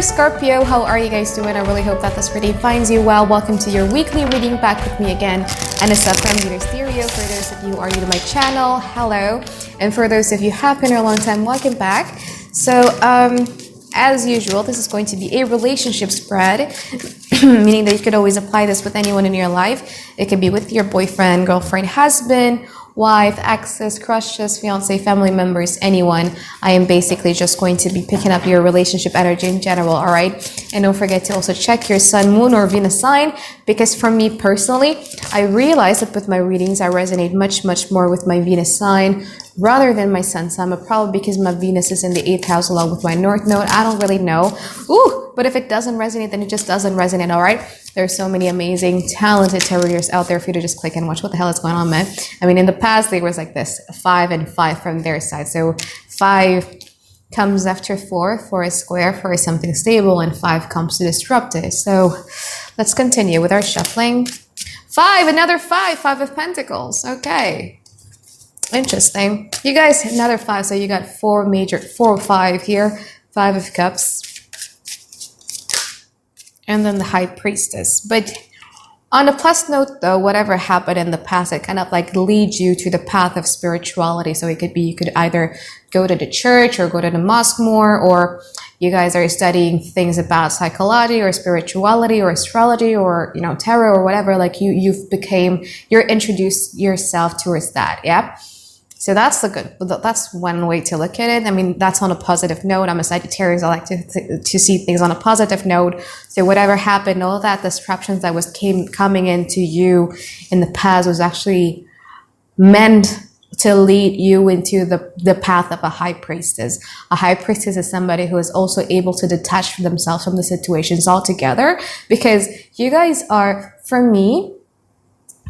Scorpio, how are you guys doing? I really hope that this reading finds you well. Welcome to your weekly reading, back with me again, Anisa from Intuitive Stereo. For those of you who are new to my channel, hello. And for those of you who have been here a long time, welcome back. So, as usual, this is going to be a relationship spread, meaning that you could always apply this with anyone in your life. It could be with your boyfriend, girlfriend, husband, wife, exes, crushes, fiance, family members, anyone. I am basically just going to be picking up your relationship energy in general, all right? And don't forget to also check your sun, moon, or Venus sign, because for me personally, I realize that with my readings, I resonate much more with my Venus sign rather than my sun sign, probably because my Venus is in the 8th house along with my North Node. I don't really know. But if it doesn't resonate, then it just doesn't resonate, all right? There's so many amazing, talented tarot readers out there for you to just click and watch what the hell is going on, man. I mean, in the past, there was like this 5 and 5 from their side. So 5 comes after 4, 4 is square, 4 is something stable, and 5 comes to disrupt it. So let's continue with our shuffling. 5, another 5, 5 of Pentacles. Okay. Interesting. You guys, another 5, so you got 4 or 5 here. 5 of Cups. And then the High Priestess. But on a plus note though, whatever happened in the past, it kind of like leads you to the path of spirituality. So it could be, you could either go to the church or go to the mosque more, or you guys are studying things about psychology or spirituality or astrology or, you know, tarot or whatever. Like you're introduced yourself towards that. Yeah. So that's one way to look at it. I mean, that's on a positive note. I'm a Sagittarius. I like to see things on a positive note. So whatever happened, all that disruptions that was coming into you in the past was actually meant to lead you into the path of a High Priestess. A High Priestess is somebody who is also able to detach themselves from the situations altogether, because you guys are, for me,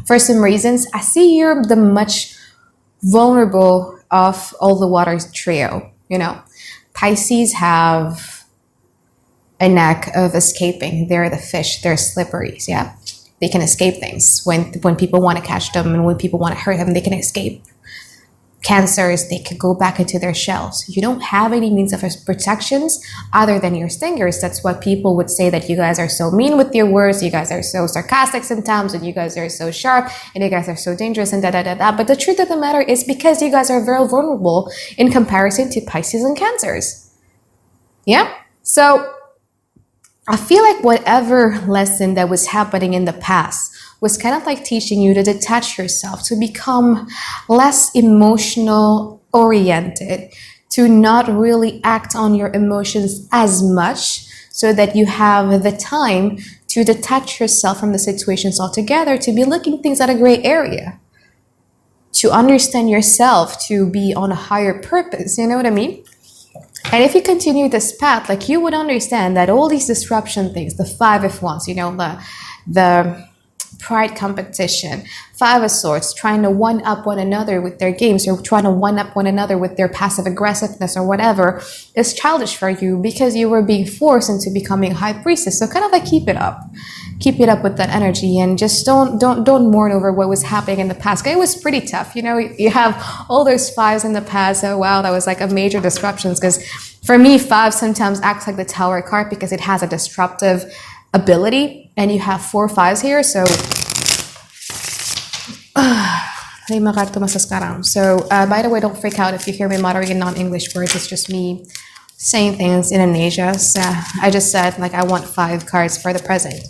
for some reasons, I see you're the much vulnerable of all the water trio. You know, Pisces have a knack of escaping. They're the fish, they're slipperies. Yeah, they can escape things when people want to catch them, and when people want to hurt them, they can escape. Cancers, they could go back into their shells. You don't have any means of protections other than your stingers. That's what people would say, that you guys are so mean with your words, you guys are so sarcastic sometimes, and you guys are so sharp, and you guys are so dangerous, and da. But the truth of the matter is, because you guys are very vulnerable in comparison to Pisces and Cancers. Yeah? So I feel like whatever lesson that was happening in the past was kind of like teaching you to detach yourself, to become less emotional oriented, to not really act on your emotions as much, so that you have the time to detach yourself from the situations altogether, to be looking things at a gray area, to understand yourself, to be on a higher purpose. You know what I mean? And if you continue this path, like, you would understand that all these disruption things, the 5 of Wands, you know, the pride competition, 5 of Swords, trying to one-up one another with their games, or trying to one-up one another with their passive aggressiveness or whatever, is childish for you, because you were being forced into becoming High Priestess. So kind of like keep it up with that energy, and just don't mourn over what was happening in the past. It was pretty tough, you know. You have all those 5s in the past. Oh wow, that was like a major disruptions, because for me, 5 sometimes acts like the Tower card, because it has a disruptive ability, and you have 4 5s here. So by the way, don't freak out if you hear me muttering in non-English words. It's just me saying things in Indonesia. So I just said, like, I want 5 cards for the present.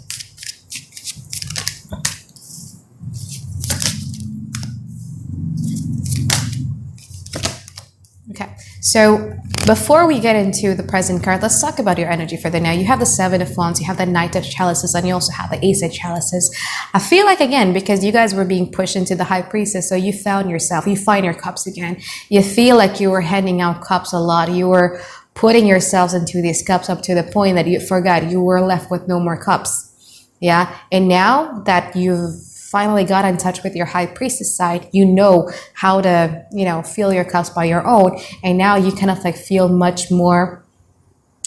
Okay, so before we get into the present card, let's talk about your energy for the now. You have the 7 of Wands, you have the Knight of Chalices, and you also have the Ace of Chalices. I feel like, again, because you guys were being pushed into the High Priestess, so you found yourself, you find your cups again. You feel like you were handing out cups a lot. You were putting yourselves into these cups up to the point that you forgot you were left with no more cups. Yeah, and now that you've finally got in touch with your High Priestess side, you know how to, you know, fill your cups by your own, and now you kind of like feel much more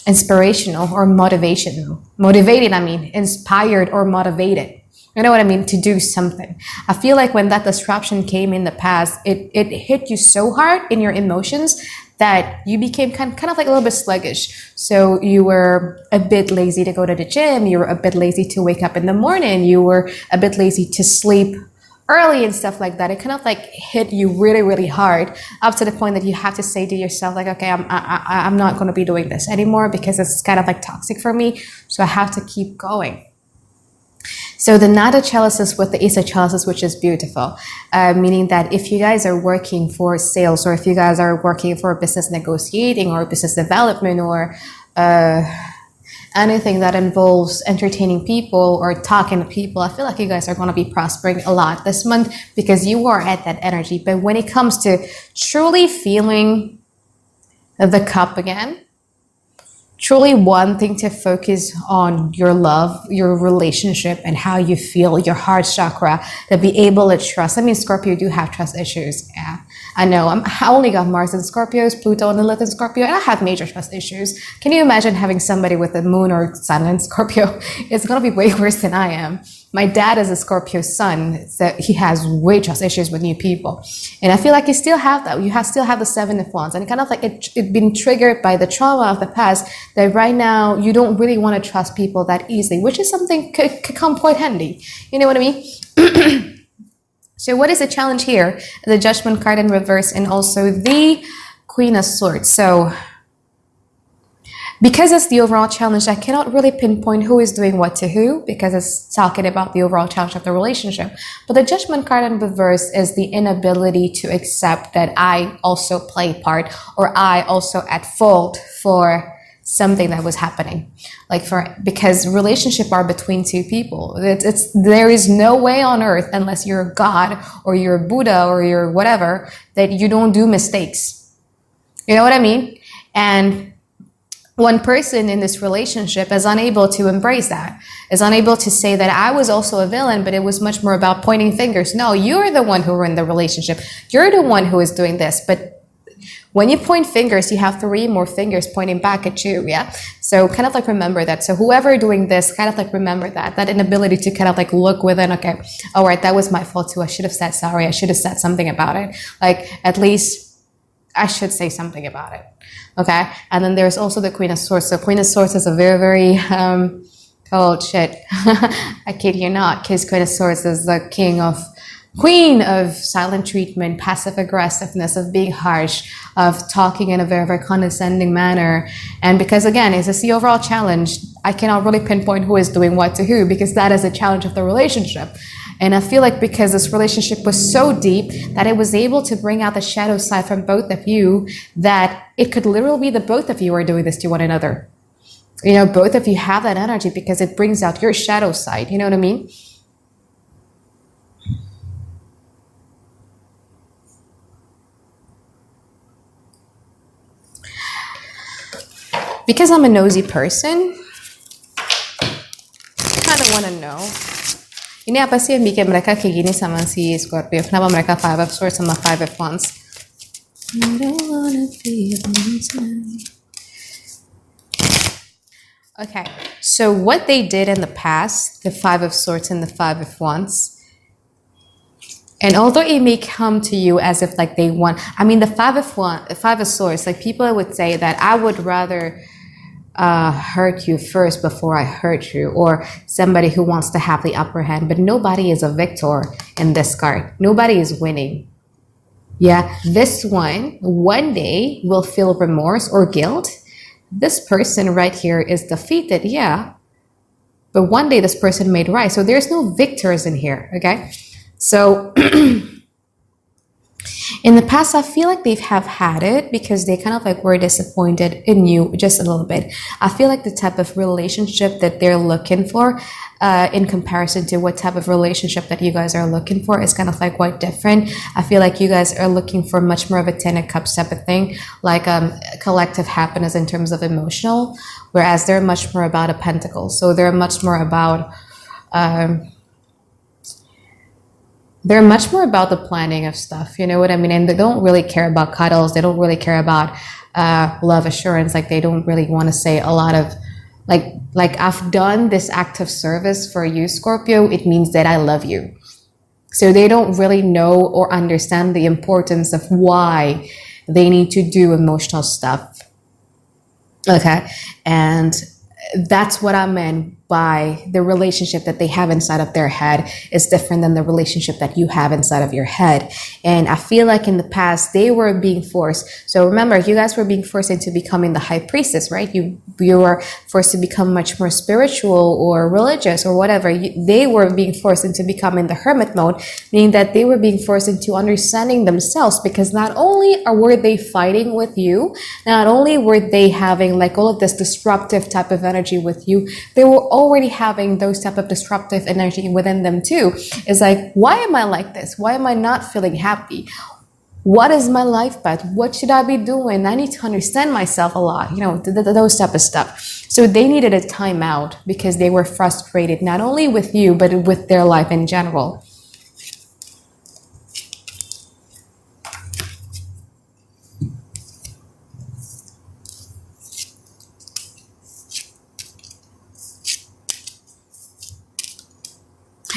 inspirational or motivated, inspired or motivated. You know what I mean? To do something. I feel like when that disruption came in the past, it hit you so hard in your emotions that you became kind of like a little bit sluggish. So you were a bit lazy to go to the gym. You were a bit lazy to wake up in the morning. You were a bit lazy to sleep early and stuff like that. It kind of like hit you really, really hard, up to the point that you have to say to yourself, like, okay, I'm not going to be doing this anymore because it's kind of like toxic for me. So I have to keep going. So the Nada chalices with the Ace of chalices, which is beautiful, meaning that if you guys are working for sales, or if you guys are working for business negotiating or business development, or anything that involves entertaining people or talking to people, I feel like you guys are going to be prospering a lot this month because you are at that energy. But when it comes to truly feeling the cup again, truly wanting to focus on your love, your relationship, and how you feel, your heart chakra, to be able to trust. I mean, Scorpio do have trust issues. Yeah, I know. I only got Mars in Scorpios, Pluto and Lilith in Scorpio, and I have major trust issues. Can you imagine having somebody with the moon or sun in Scorpio? It's going to be way worse than I am. My dad is a Scorpio sun, so he has way trust issues with new people. And I feel like you still have that. You still have the Seven of Wands. And kind of like it been triggered by the trauma of the past, that right now you don't really want to trust people that easily, which is something could come quite handy. You know what I mean? So what is the challenge here? The Judgment card in reverse, and also the Queen of Swords. So because it's the overall challenge, I cannot really pinpoint who is doing what to who, because it's talking about the overall challenge of the relationship. But the Judgment card in reverse is the inability to accept that I also play part, or I also at fault for something that was happening. Because relationship are between two people. There is no way on earth, unless you're God or you're Buddha or you're whatever, that you don't do mistakes. You know what I mean? And one person in this relationship is unable to embrace that, is unable to say that I was also a villain, but it was much more about pointing fingers. No, you're the one who ruined the relationship. You're the one who is doing this. But when you point fingers, you have 3 more fingers pointing back at you, yeah? So kind of like remember that. So whoever doing this, kind of like remember that inability to kind of like look within, okay, all right, that was my fault too. I should have said sorry. I should have said something about it. Like, at least I should say something about it. Okay, and then there's also the Queen of Swords. So Queen of Swords is a very, very, oh shit, I kid you not, because Queen of Swords is the Queen of silent treatment, passive aggressiveness, of being harsh, of talking in a very, very condescending manner. And because again, it's the overall challenge, I cannot really pinpoint who is doing what to who, because that is a challenge of the relationship. And I feel like because this relationship was so deep that it was able to bring out the shadow side from both of you, that it could literally be that both of you are doing this to one another. You know, both of you have that energy because it brings out your shadow side. You know what I mean? Because I'm a nosy person, I kind of want to know, ini apa sih yang bikin mereka kayak gini sama si Scorpio? Kenapa mereka 5 of Swords sama 5 of Wands? I don't wanna be alone. Okay, so what they did in the past, the 5 of Swords and the 5 of Wands, and although it may come to you as if like they want, I mean the 5 of Swords, like people would say that I would rather hurt you first before I hurt you, or somebody who wants to have the upper hand. But nobody is a victor in this card. Nobody is winning. Yeah, this one day will feel remorse or guilt. This person right here is defeated, yeah, but one day this person made right. So there's no victors in here, okay? So in the past, I feel like they have had it because they kind of like were disappointed in you just a little bit. I feel like the type of relationship that they're looking for in comparison to what type of relationship that you guys are looking for is kind of like quite different. I feel like you guys are looking for much more of a 10 of Cups type of thing, like collective happiness in terms of emotional, whereas they're much more about a Pentacle. So they're much more about the planning of stuff, you know what I mean? And they don't really care about cuddles. They don't really care about love assurance. Like they don't really want to say a lot of like I've done this act of service for you, Scorpio. It means that I love you. So they don't really know or understand the importance of why they need to do emotional stuff. Okay. And that's what I meant by the relationship that they have inside of their head is different than the relationship that you have inside of your head. And I feel like in the past they were being forced. So remember, you guys were being forced into becoming the high priestess, right? You were forced to become much more spiritual or religious or whatever. They were being forced into becoming the hermit mode, meaning that they were being forced into understanding themselves, because not only were they fighting with you, not only were they having like all of this disruptive type of energy with you, they were already having those type of disruptive energy within them too. It's like, why am I like this? Why am I not feeling happy? What is my life path? What should I be doing? I need to understand myself a lot, those type of stuff. So they needed a timeout because they were frustrated, not only with you, but with their life in general.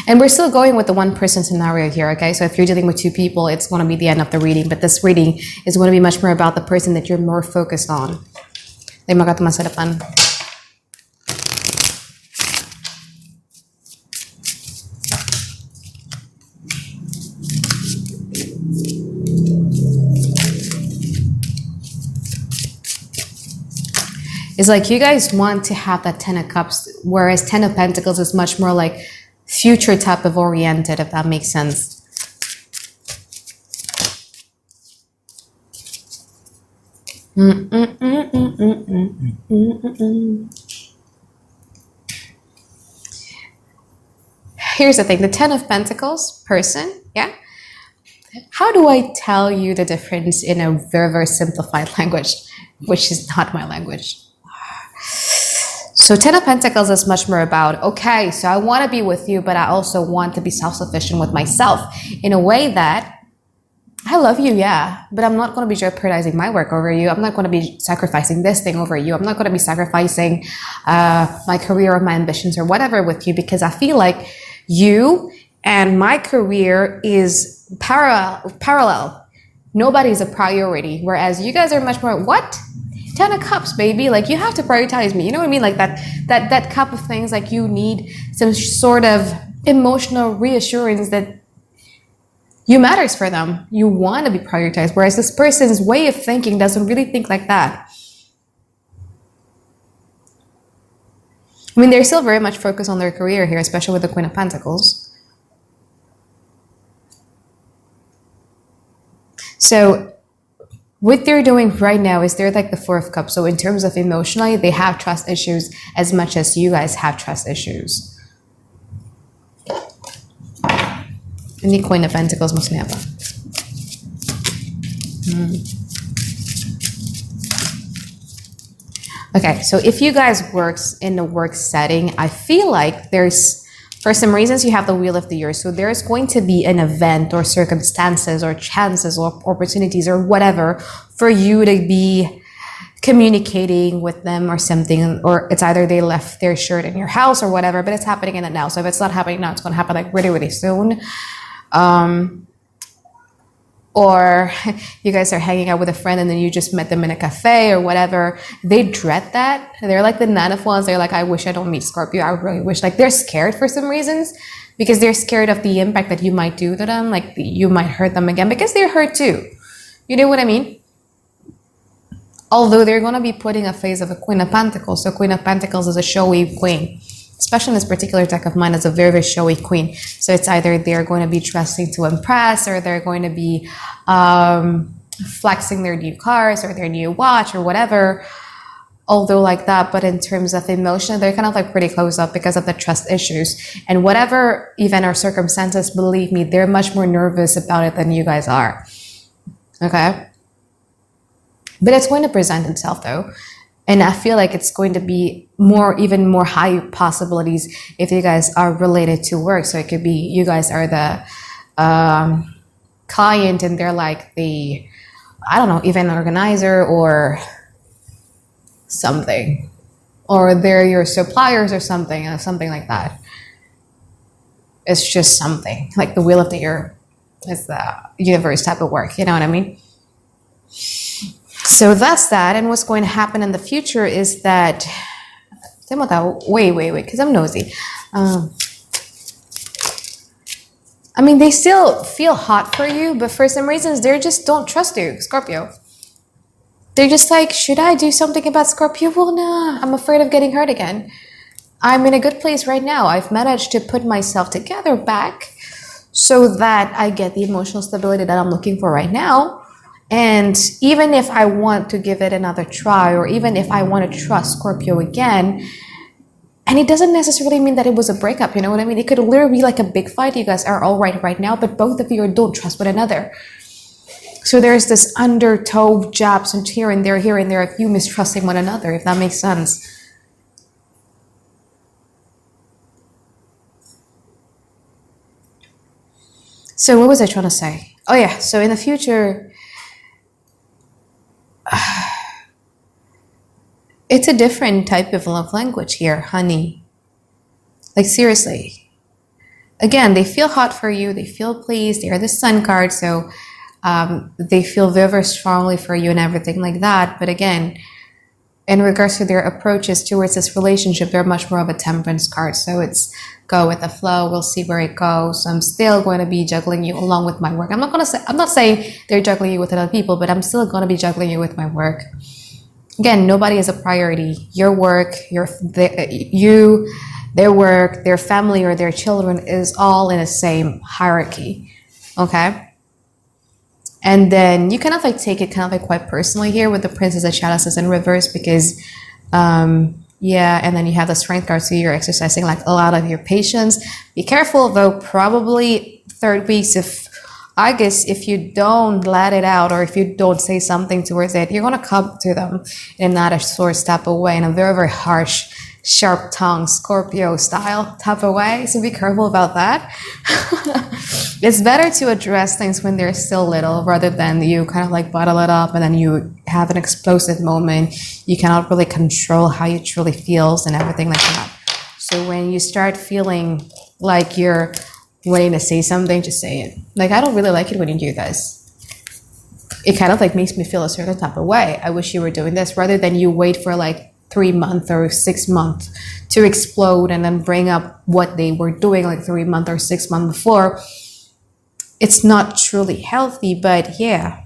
And we're still going with the one person scenario here, okay? So if you're dealing with two people, it's going to be the end of the reading. But this reading is going to be much more about the person that you're more focused on. It's like you guys want to have that 10 of Cups, whereas 10 of Pentacles is much more like future type of oriented, if that makes sense. Here's the thing, the 10 of Pentacles person, yeah? How do I tell you the difference in a very, very simplified language, which is not my language? So 10 of Pentacles is much more about, okay, so I want to be with you, but I also want to be self-sufficient with myself in a way that I love you, yeah, but I'm not going to be jeopardizing my work over you. I'm not going to be sacrificing this thing over you. I'm not going to be sacrificing my career or my ambitions or whatever with you, because I feel like you and my career is parallel. Nobody's a priority, whereas you guys are much more, what? 10 of Cups, baby. Like, you have to prioritize me. You know what I mean? Like that cup of things, like you need some sort of emotional reassurance that you matters for them. You want to be prioritized. Whereas this person's way of thinking doesn't really think like that. I mean, they're still very much focused on their career here, especially with the Queen of Pentacles. So what they're doing right now is they're like the Four of Cups. So in terms of emotionally, they have trust issues as much as you guys have trust issues. And the Queen of Pentacles must never. Okay, so if you guys works in the work setting, I feel like there's, for some reasons, you have the Wheel of the Year. So there's going to be an event or circumstances or chances or opportunities or whatever for you to be communicating with them or something. Or it's either they left their shirt in your house or whatever, but it's happening in the now. So if it's not happening now, it's going to happen like really, really soon. Or you guys are hanging out with a friend and then you just met them in a cafe or whatever. They dread that. They're like the Nine of Wands. They're like, I wish I don't meet Scorpio. I really wish. Like, they're scared for some reasons because they're scared of the impact that you might do to them. Like, you might hurt them again because they're hurt too. You know what I mean? Although they're going to be putting a face of a Queen of Pentacles. So Queen of Pentacles is a showy queen. Especially in this particular deck of mine, is a very, very showy queen. So it's either they're going to be dressing to impress, or they're going to be flexing their new cars or their new watch or whatever. Although like that, but in terms of emotion, they're kind of like pretty close up because of the trust issues. And whatever event or circumstances, believe me, they're much more nervous about it than you guys are. Okay? But it's going to present itself though. And I feel like it's going to be even more high possibilities if you guys are related to work. So it could be you guys are the client and they're like the, I don't know, event organizer or something. Or they're your suppliers or something like that. It's just something. Like the Wheel of the Year is the universe type of work. You know what I mean? So that's that. And what's going to happen in the future is that, wait, because I'm nosy. I mean, they still feel hot for you, but for some reasons, they just don't trust you, Scorpio. They're just like, should I do something about Scorpio? Well, nah, I'm afraid of getting hurt again. I'm in a good place right now. I've managed to put myself together back so that I get the emotional stability that I'm looking for right now. And even if I want to give it another try, or even if I want to trust Scorpio again, and it doesn't necessarily mean that it was a breakup, you know what I mean? It could literally be like a big fight. You guys are all right now, but both of you don't trust one another. So there's this undertow jabs and here and there of you mistrusting one another, if that makes sense. So what was I trying to say? Oh yeah, so in the future, it's a different type of love language here, honey. Like seriously. Again, they feel hot for you, they feel pleased, they're the sun card, so they feel very, very strongly for you and everything like that. But again, in regards to their approaches towards this relationship, they're much more of a temperance card. So it's go with the flow. We'll see where it goes. I'm still going to be juggling you along with my work. I'm not saying they're juggling you with other people, but I'm still going to be juggling you with my work. Again, nobody is a priority. Your work, their work, their family, or their children is all in the same hierarchy. Okay. And then you kind of like take it kind of like quite personally here with the Princess of Chalices in reverse because, yeah, and then you have the Strength card, so you're exercising like a lot of your patience. Be careful though, probably third weeks if you don't let it out or if you don't say something towards it, you're going to come to them in not a short step away in a very, very harsh, sharp tongue, Scorpio style type of way. So be careful about that. It's better to address things when they're still little rather than you kind of like bottle it up and then you have an explosive moment. You cannot really control how you truly feels and everything like that. So when you start feeling like you're waiting to say something, just say it. Like, I don't really like it when you do this. It kind of like makes me feel a certain type of way. I wish you were doing this rather than you wait for like 3 months or 6 months to explode and then bring up what they were doing like 3 months or 6 months before. It's not truly healthy, but yeah,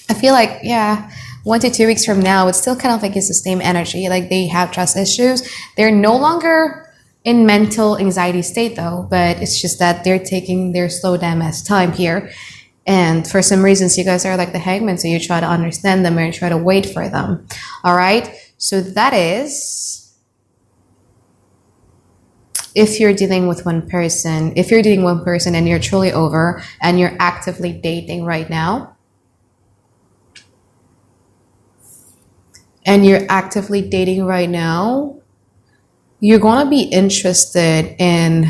I feel like, yeah, 1 to 2 weeks from now, it's still kind of like it's the same energy. Like they have trust issues. They're no longer in mental anxiety state though, but it's just that they're taking their slow damn ass time here. And for some reasons, you guys are like the Hangman, so you try to understand them and try to wait for them. All right. So that is if you're dealing with one person, and you're truly over and you're actively dating right now, you're going to be interested in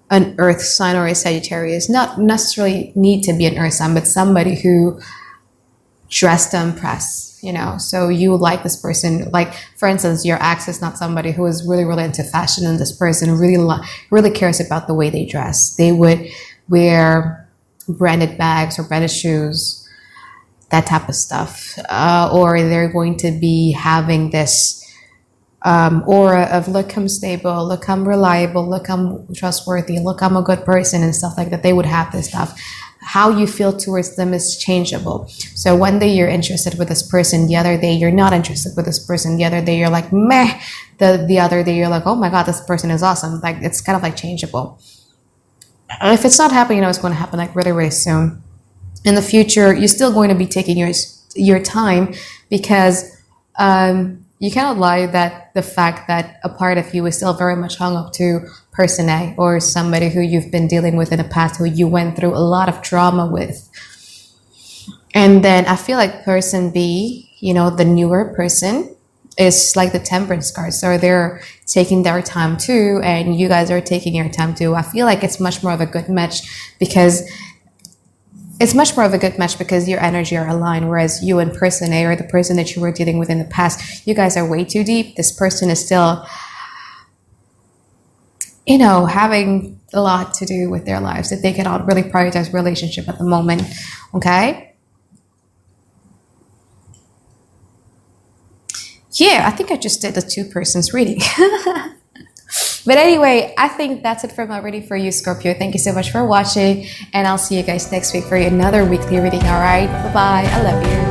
an earth sign or a Sagittarius. Not necessarily need to be an earth sign, but somebody who dressed to impress. You know, so you like this person, like for instance, your ex is not somebody who is really, really into fashion, and this person really cares about the way they dress. They would wear branded bags or branded shoes, that type of stuff, or they're going to be having this aura of look, I'm stable, look, I'm reliable, look, I'm trustworthy, look, I'm a good person and stuff like that. They would have this stuff. How you feel towards them is changeable. So one day you're interested with this person, the other day you're not interested with this person, the other day you're like meh, the other day you're like, oh my god, this person is awesome. Like it's kind of like changeable. And if it's not happening, you know it's going to happen like really, really soon. In the future, you're still going to be taking your time because you cannot lie that the fact that a part of you is still very much hung up to person A or somebody who you've been dealing with in the past, who you went through a lot of drama with. And then I feel like person B, you know, the newer person, is like the temperance card. So they're taking their time too, and you guys are taking your time too. I feel like it's much more of a good match because your energy are aligned, whereas you and person A or the person that you were dealing with in the past, you guys are way too deep. This person is still, you know, having a lot to do with their lives that they cannot really prioritize relationship at the moment. Okay. Yeah, I think I just did the two persons reading. But anyway, I think that's it for my reading for you, Scorpio. Thank you so much for watching, and I'll see you guys next week for another weekly reading. All right, bye bye. I love you.